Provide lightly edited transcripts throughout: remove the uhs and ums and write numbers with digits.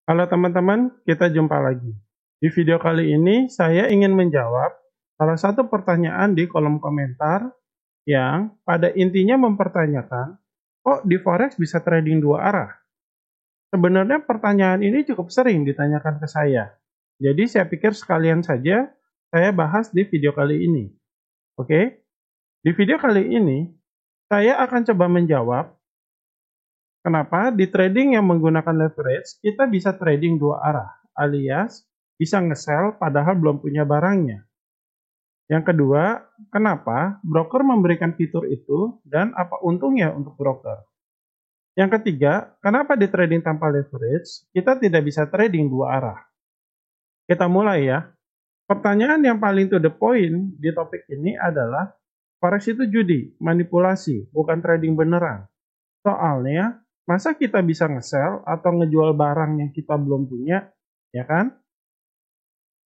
Halo teman-teman, kita jumpa lagi. Di video kali ini saya ingin menjawab salah satu pertanyaan di kolom komentar yang pada intinya mempertanyakan, kok di forex bisa trading dua arah? Sebenarnya pertanyaan ini cukup sering ditanyakan ke saya. Jadi saya pikir sekalian saja saya bahas di video kali ini. Oke? Di video kali ini saya akan coba menjawab kenapa di trading yang menggunakan leverage, kita bisa trading dua arah, alias bisa nge-sell padahal belum punya barangnya. Yang kedua, kenapa broker memberikan fitur itu dan apa untungnya untuk broker. Yang ketiga, kenapa di trading tanpa leverage, kita tidak bisa trading dua arah. Kita mulai ya. Pertanyaan yang paling to the point di topik ini adalah, forex itu judi, manipulasi, bukan trading beneran. Soalnya, masa kita bisa nge-sell atau ngejual barang yang kita belum punya, ya kan?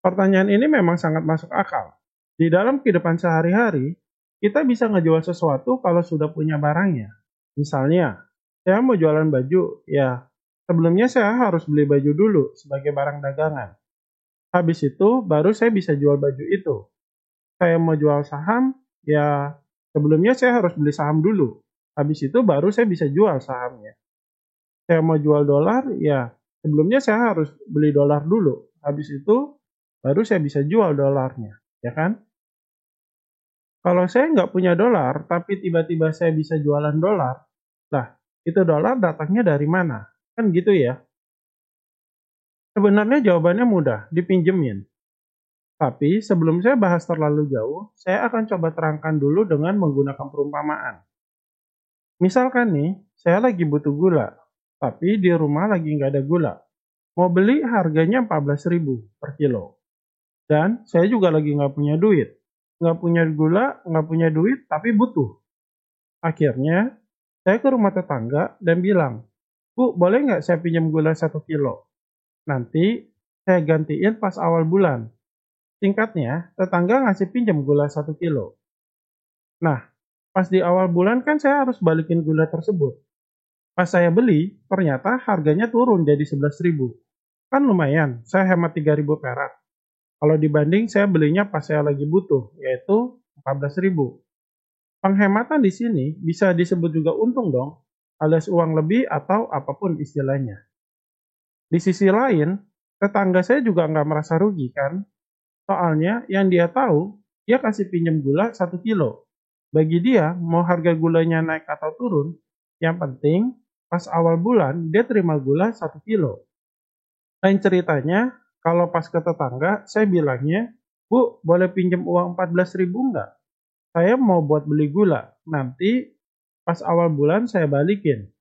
Pertanyaan ini memang sangat masuk akal. Di dalam kehidupan sehari-hari, kita bisa ngejual sesuatu kalau sudah punya barangnya. Misalnya, saya mau jualan baju, ya sebelumnya saya harus beli baju dulu sebagai barang dagangan. Habis itu, baru saya bisa jual baju itu. Saya mau jual saham, ya sebelumnya saya harus beli saham dulu. Habis itu baru saya bisa jual sahamnya. Saya mau jual dolar, ya sebelumnya saya harus beli dolar dulu. Habis itu baru saya bisa jual dolarnya, ya kan? Kalau saya nggak punya dolar, tapi tiba-tiba saya bisa jualan dolar, lah itu dolar datangnya dari mana? Kan gitu ya. Sebenarnya jawabannya mudah, dipinjemin. Tapi sebelum saya bahas terlalu jauh, saya akan coba terangkan dulu dengan menggunakan perumpamaan. Misalkan nih, saya lagi butuh gula, tapi di rumah lagi nggak ada gula. Mau beli harganya 14.000 per kilo. Dan saya juga lagi nggak punya duit. Nggak punya gula, nggak punya duit, tapi butuh. Akhirnya, saya ke rumah tetangga dan bilang, Bu, boleh nggak saya pinjam gula 1 kilo? Nanti saya gantiin pas awal bulan. Singkatnya, tetangga ngasih pinjam gula 1 kilo. Nah, pas di awal bulan kan saya harus balikin gula tersebut. Pas saya beli, ternyata harganya turun jadi 11.000. Kan lumayan, saya hemat 3.000 perak. Kalau dibanding saya belinya pas saya lagi butuh, yaitu 14.000. Penghematan di sini bisa disebut juga untung dong, alias uang lebih atau apapun istilahnya. Di sisi lain, tetangga saya juga nggak merasa rugi kan? Soalnya yang dia tahu, dia kasih pinjam gula 1 kilo. Bagi dia, mau harga gulanya naik atau turun, yang penting pas awal bulan dia terima gula 1 kilo. Lain ceritanya, kalau pas ke tetangga, saya bilangnya, Bu, boleh pinjam uang 14.000 nggak? Saya mau buat beli gula, nanti pas awal bulan saya balikin.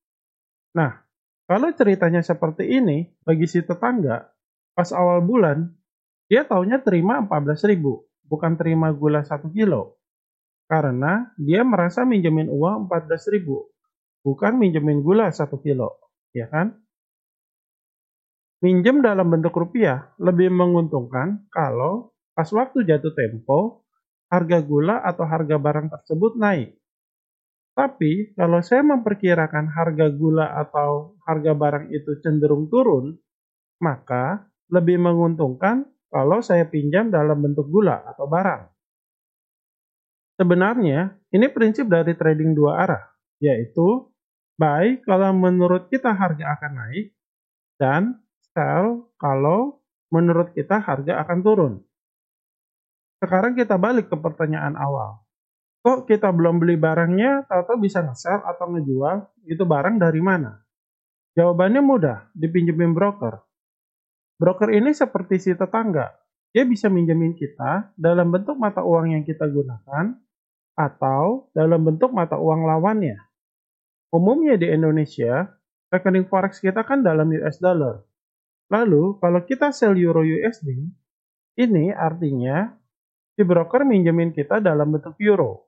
Nah, kalau ceritanya seperti ini, bagi si tetangga, pas awal bulan, dia taunya terima 14.000, bukan terima gula 1 kilo. Karena dia merasa minjemin uang 14.000, bukan minjemin gula 1 kilo. Ya kan? Minjem dalam bentuk rupiah lebih menguntungkan kalau pas waktu jatuh tempo, harga gula atau harga barang tersebut naik. Tapi kalau saya memperkirakan harga gula atau harga barang itu cenderung turun, maka lebih menguntungkan kalau saya pinjam dalam bentuk gula atau barang. Sebenarnya, ini prinsip dari trading dua arah, yaitu buy kalau menurut kita harga akan naik dan sell kalau menurut kita harga akan turun. Sekarang kita balik ke pertanyaan awal. Kok kita belum beli barangnya, tahu-tahu bisa nge-sell atau ngejual, itu barang dari mana? Jawabannya mudah, dipinjemin broker. Broker ini seperti si tetangga. Dia bisa minjemin kita dalam bentuk mata uang yang kita gunakan atau dalam bentuk mata uang lawannya. Umumnya di Indonesia, rekening forex kita kan dalam US dollar. Lalu, kalau kita sell euro USD, ini artinya si broker minjemin kita dalam bentuk euro.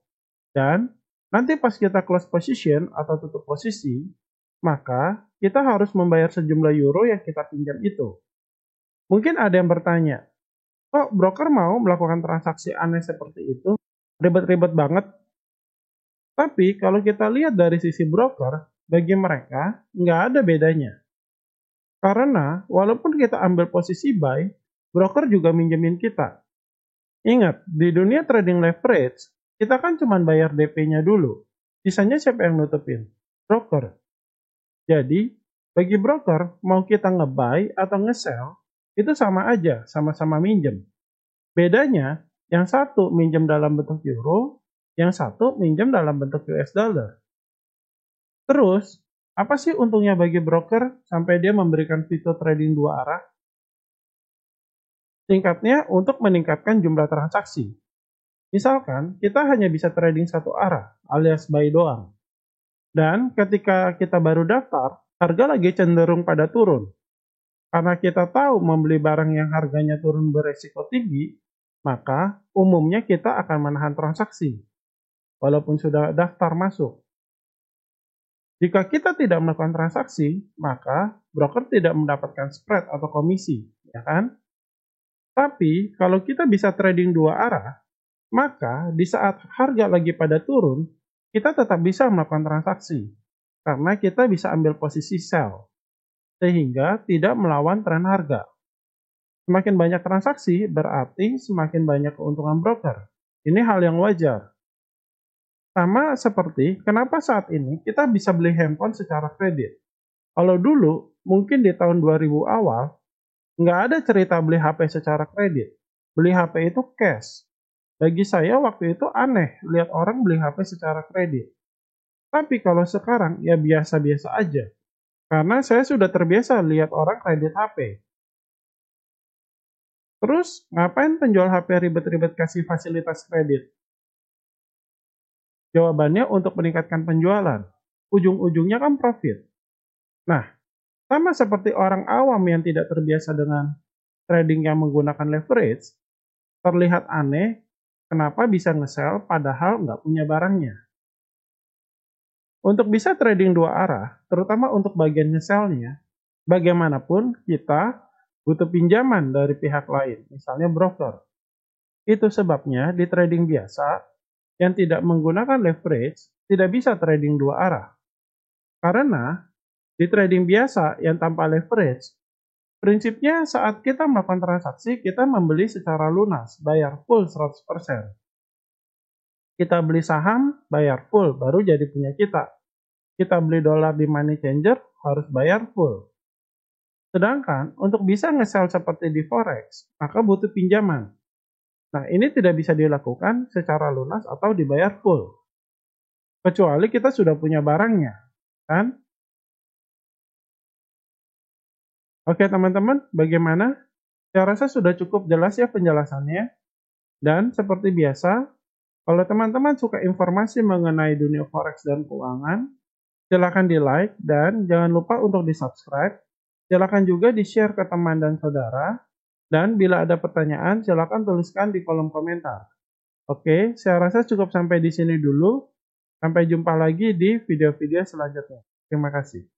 Dan nanti pas kita close position atau tutup posisi, maka kita harus membayar sejumlah euro yang kita pinjam itu. Mungkin ada yang bertanya, kok broker mau melakukan transaksi aneh seperti itu? Ribet-ribet banget. Tapi kalau kita lihat dari sisi broker, bagi mereka nggak ada bedanya. Karena walaupun kita ambil posisi buy, broker juga minjemin kita. Ingat, di dunia trading leverage, kita kan cuma bayar DP-nya dulu. Sisanya siapa yang nutupin? Broker. Jadi, bagi broker, mau kita nge-buy atau nge-sell, itu sama aja, sama-sama minjem. Bedanya, yang satu minjem dalam bentuk euro, yang satu minjem dalam bentuk US dollar. Terus, apa sih untungnya bagi broker sampai dia memberikan fitur trading dua arah? Singkatnya, untuk meningkatkan jumlah transaksi. Misalkan, kita hanya bisa trading satu arah, alias buy doang. Dan ketika kita baru daftar, harga lagi cenderung pada turun. Karena kita tahu membeli barang yang harganya turun beresiko tinggi, maka umumnya kita akan menahan transaksi, walaupun sudah daftar masuk. Jika kita tidak melakukan transaksi, maka broker tidak mendapatkan spread atau komisi, ya kan? Tapi kalau kita bisa trading dua arah, maka di saat harga lagi pada turun, kita tetap bisa melakukan transaksi, karena kita bisa ambil posisi sell, sehingga tidak melawan tren harga. Semakin banyak transaksi, berarti semakin banyak keuntungan broker. Ini hal yang wajar. Sama seperti kenapa saat ini kita bisa beli handphone secara kredit. Kalau dulu, mungkin di tahun 2000 awal, nggak ada cerita beli HP secara kredit. Beli HP itu cash. Bagi saya waktu itu aneh lihat orang beli HP secara kredit. Tapi kalau sekarang ya biasa-biasa aja. Karena saya sudah terbiasa lihat orang kredit HP. Terus, ngapain penjual HP ribet-ribet kasih fasilitas kredit? Jawabannya untuk meningkatkan penjualan. Ujung-ujungnya kan profit. Nah, sama seperti orang awam yang tidak terbiasa dengan trading yang menggunakan leverage, terlihat aneh kenapa bisa nge-sell padahal nggak punya barangnya. Untuk bisa trading dua arah, terutama untuk bagian nge-sell-nya, bagaimanapun kita butuh pinjaman dari pihak lain, misalnya broker. Itu sebabnya di trading biasa, yang tidak menggunakan leverage, tidak bisa trading dua arah. Karena di trading biasa yang tanpa leverage, prinsipnya saat kita melakukan transaksi, kita membeli secara lunas, bayar full 100%. Kita beli saham, bayar full, baru jadi punya kita. Kita beli dolar di money changer, harus bayar full. Sedangkan untuk bisa nge-sell seperti di forex, maka butuh pinjaman. Nah, ini tidak bisa dilakukan secara lunas atau dibayar full. Kecuali kita sudah punya barangnya, kan? Oke teman-teman, bagaimana? Saya rasa sudah cukup jelas ya penjelasannya. Dan seperti biasa, kalau teman-teman suka informasi mengenai dunia forex dan keuangan, silakan di-like dan jangan lupa untuk di-subscribe. Silakan juga di-share ke teman dan saudara. Dan bila ada pertanyaan, silakan tuliskan di kolom komentar. Oke, saya rasa cukup sampai di sini dulu. Sampai jumpa lagi di video-video selanjutnya. Terima kasih.